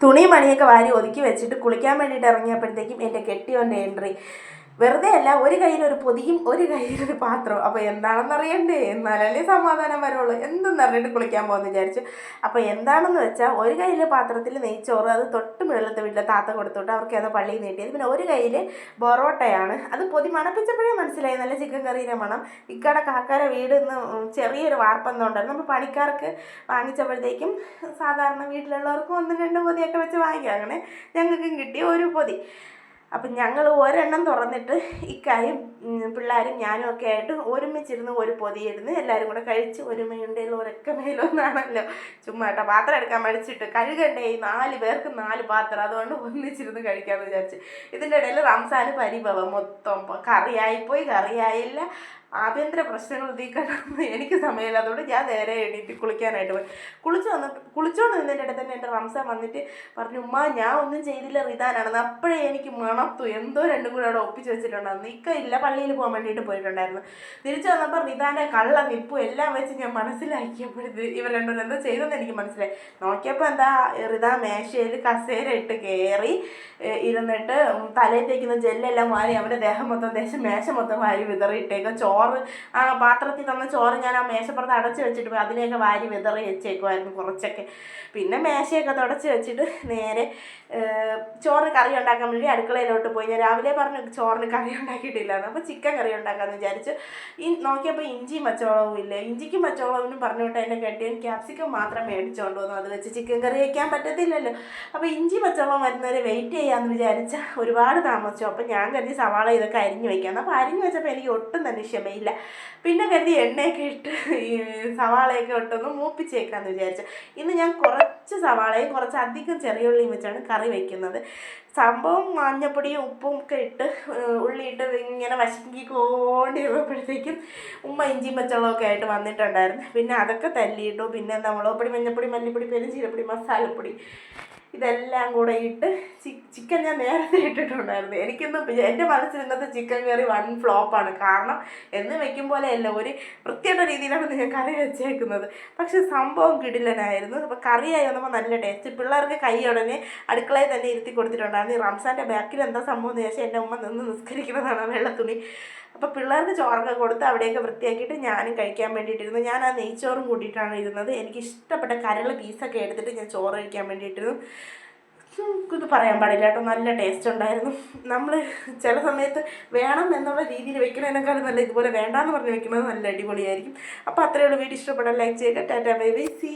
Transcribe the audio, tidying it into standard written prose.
തുണി മണിയൊക്കെ വാരി ഒതുക്കി വെച്ചിട്ട് കുളിക്കാൻ വേണ്ടിയിട്ട് ഇറങ്ങിയപ്പോഴത്തേക്കും എൻ്റെ കെട്ടിയോൻ്റെ എൻട്രി. വെറുതെ അല്ല, ഒരു കയ്യിലൊരു പൊതിയും ഒരു കയ്യിലൊരു പാത്രം. അപ്പോൾ എന്താണെന്ന് അറിയണ്ടേ, എന്നാലല്ലേ സമാധാനം വരുള്ളൂ. എന്തെന്ന് അറിഞ്ഞിട്ട് കുളിക്കാൻ പോകുമെന്ന് വിചാരിച്ചു. അപ്പോൾ എന്താണെന്ന് വെച്ചാൽ ഒരു കയ്യിൽ പാത്രത്തിൽ നെയ്ച്ചോറ്, അത് തൊട്ട് മുകളിലത്തെ വീട്ടിലെ താത്ത കൊടുത്തോട്ട് അവർക്ക് ഏതോ പള്ളിയിൽ നീട്ടിയത്. പിന്നെ ഒരു കയ്യിൽ പൊറോട്ടയാണ്. അത് പൊതി മണപ്പിച്ചപ്പോഴേ മനസ്സിലായി നല്ല ചിക്കൻ കറിയുടെ മണം. ഇക്കടെ കാക്കാര വീട് നിന്ന് ചെറിയൊരു വാർപ്പെന്തോണ്ടായിരുന്നു. നമ്മൾ പണിക്കാർക്ക് വാങ്ങിച്ചപ്പോഴത്തേക്കും സാധാരണ വീട്ടിലുള്ളവർക്കും 1-2 പൊതിയൊക്കെ വെച്ച് വാങ്ങിക്കാം. അങ്ങനെ ഞങ്ങൾക്കും കിട്ടി ഒരു പൊതി. അപ്പം ഞങ്ങൾ ഒരെണ്ണം തുറന്നിട്ട് ഇക്കായും പിള്ളേരും ഞാനും ഒക്കെ ആയിട്ട് ഒരുമിച്ചിരുന്ന് ഒരു പൊതിയിരുന്ന് എല്ലാവരും കൂടെ കഴിച്ച്. ഒരുമയുണ്ടല്ലോ ഒരൊക്കെ മേലൊന്നാണല്ലോ. ചുമ്മാ കേട്ടോ, പാത്രം എടുക്കാൻ മടിച്ചിട്ട് കഴുകണ്ടേ, 4 പേർക്ക് 4 പാത്രം, അതുകൊണ്ട് ഒന്നിച്ചിരുന്ന് കഴിക്കാമെന്ന് വിചാരിച്ച്. ഇതിൻ്റെ ഇടയിൽ റംസാന് പരിഭവം, മൊത്തം കറിയായിപ്പോയി, കറിയായില്ല, ആഭ്യന്തര പ്രശ്നങ്ങൾ തീർക്കണം. എനിക്ക് സമയമില്ല, അതുകൊണ്ട് ഞാൻ നേരെ എണീറ്റ് കുളിക്കാനായിട്ട് പോയി. കുളിച്ചോണ്ട് നിന്നതിൻ്റെ ഇടയിൽ തന്നെ എൻ്റെ റംസാൻ വന്നിട്ട് പറഞ്ഞു, ഉമ്മ ഞാൻ ഒന്നും ചെയ്തില്ല, റിദാനാണെന്ന്. അപ്പോഴേ എനിക്ക് മണത്തു, എന്തോ രണ്ടും കൂടെ അവിടെ ഒപ്പിച്ച് വെച്ചിട്ടുണ്ടായിരുന്നു. ഇക്ക ഇല്ല, പള്ളിയിൽ പോകാൻ വേണ്ടിയിട്ട് പോയിട്ടുണ്ടായിരുന്നു. തിരിച്ചു വന്നപ്പോൾ റിദാൻ്റെ കള്ള നിപ്പും എല്ലാം വെച്ച് ഞാൻ മനസ്സിലാക്കിയപ്പോഴത് ഇവർ രണ്ടും എന്തോ ചെയ്തെന്ന് എനിക്ക് മനസ്സിലായി. നോക്കിയപ്പോൾ എന്താ, റിദാ മേശയിൽ കസേര ഇട്ട് കയറി ഇരുന്നിട്ട് തലയിൽ തേക്കുന്ന ജെല്ലെല്ലാം വാരി അവൻ്റെ ദേഹം മൊത്തം മേശ മൊത്തം വാരി വിതറിയിട്ടേക്കും. ചോറ്, ആ പാത്രത്തിൽ തന്ന ചോറ് ഞാൻ ആ മേശപ്പുറത്ത് അടച്ച് വെച്ചിട്ട് പോയി, അതിനെയൊക്കെ വാരി വിതറി വെച്ചേക്കുമായിരുന്നു കുറച്ചൊക്കെ. പിന്നെ മേശയൊക്കെ തുടച്ച് വെച്ചിട്ട് നേരെ ചോറിന് കറി ഉണ്ടാക്കാൻ വേണ്ടി അടുക്കളയിലോട്ട് പോയി. ഞാൻ രാവിലെ പറഞ്ഞു ചോറിന് കറി ഉണ്ടാക്കിയിട്ടില്ലായിരുന്നു. അപ്പോൾ ചിക്കൻ കറി ഉണ്ടാക്കാമെന്ന് വിചാരിച്ചു. നോക്കിയപ്പോൾ ഇഞ്ചിയും പച്ചമുളകും ഇല്ല. ഇഞ്ചിക്കും പച്ചമുളകിനും പറഞ്ഞുകൊണ്ട് എൻ്റെ കെട്ടിയൻ ക്യാപ്സിക്കം മാത്രം മേടിച്ചുകൊണ്ട് വന്നു. അത് വെച്ച് ചിക്കൻ കറി വയ്ക്കാൻ പറ്റത്തില്ലല്ലോ. അപ്പോൾ ഇഞ്ചി പച്ചമുളകും വരുന്നവരെ വെയിറ്റ് ചെയ്യാമെന്ന് വിചാരിച്ചാൽ ഒരുപാട് താമസിച്ചു. അപ്പോൾ ഞാൻ കരുതി സവാള ഇതൊക്കെ അരിഞ്ഞു വയ്ക്കാം. അപ്പോൾ അരിഞ്ഞു വെച്ചപ്പോൾ എനിക്ക് ഒട്ടും തന്നെ ക്ഷമയില്ല. പിന്നെ കരുതി എണ്ണയൊക്കെ ഇട്ട് ഈ സവാളയൊക്കെ ഇട്ടൊന്ന് മൂപ്പിച്ചേക്കാമെന്ന് വിചാരിച്ചു. ഇന്ന് ഞാൻ കുറച്ച് സവാളയും കുറച്ച് അധികം ചെറിയ ഉള്ളിയും വെച്ചാണ് കറി വയ്ക്കുന്നത്. സംഭവം മഞ്ഞപ്പൊടിയും ഉപ്പും ഒക്കെ ഇട്ട് ഉള്ളിയിട്ട് ഇങ്ങനെ വശക്കിക്കൊണ്ടിരുന്നപ്പോഴത്തേക്കും ഉമ്മ ഇഞ്ചിയും പച്ചമുളകൊക്കെ ആയിട്ട് വന്നിട്ടുണ്ടായിരുന്നു. പിന്നെ അതൊക്കെ തല്ലിയിട്ടു. പിന്നെ എന്താ, മുളക് പൊടി, മഞ്ഞപ്പൊടി, മല്ലിപ്പൊടി, പെരുംജീരകപ്പൊടി, മസാലപ്പൊടി ഇതെല്ലാം കൂടെ ഇട്ട് ചിക്കൻ ഞാൻ നേരത്തെ ഇട്ടിട്ടുണ്ടായിരുന്നു. എൻ്റെ മനസ്സിൽ ഇന്നത്തെ ചിക്കൻ കറി 1 ഫ്ലോപ്പാണ്. കാരണം എന്ന് വെക്കും പോലെയല്ല, ഒരു വൃത്തിയുടെ രീതിയിലാണ് ഞാൻ കറി വെച്ചേക്കുന്നത്. പക്ഷെ സംഭവം കിടിലനായിരുന്നു. അപ്പോൾ കറിയായി വന്നപ്പോൾ നല്ല ടേസ്റ്റ്. പിള്ളേർക്ക് കൈ ഉടനെ അടുക്കളയിൽ തന്നെ ഇരുത്തി കൊടുത്തിട്ടുണ്ടായിരുന്നു. ഈ റംസാൻ്റെ ബാക്കിൽ എന്താ സംഭവം എന്ന് ചോദിച്ചാൽ എൻ്റെ ഉമ്മ നിന്ന് നിസ്കരിക്കുന്നതാണ് വെള്ള തുണി. അപ്പോൾ പിള്ളേർക്ക് ചോറൊക്കെ കൊടുത്ത് അവിടെയൊക്കെ വൃത്തിയാക്കിയിട്ട് ഞാനും കഴിക്കാൻ വേണ്ടിയിട്ടിരുന്നു. ഞാൻ ആ നെയ്ച്ചോറും കൂട്ടിയിട്ടാണ് ഇരുന്നത്. എനിക്ക് ഇഷ്ടപ്പെട്ട കരൾ പീസൊക്കെ എടുത്തിട്ട് ഞാൻ ചോറ് കഴിക്കാൻ വേണ്ടിയിട്ടിരുന്നു. ഇത് പറയാൻ പാടില്ല കേട്ടോ, നല്ല ടേസ്റ്റ് ഉണ്ടായിരുന്നു. നമ്മൾ ചില സമയത്ത് വേണം എന്നുള്ള രീതിയിൽ വെക്കണതിനേക്കാളും നല്ല ഇതുപോലെ വേണ്ടാന്ന് പറഞ്ഞ് വെക്കുന്നത് നല്ല അടിപൊളിയായിരിക്കും. അപ്പോൾ അത്രയുള്ള വീഡിയോ ഇഷ്ടപ്പെടാൻ ലൈക്ക് ചെയ്യുക. Tata bye bye, see.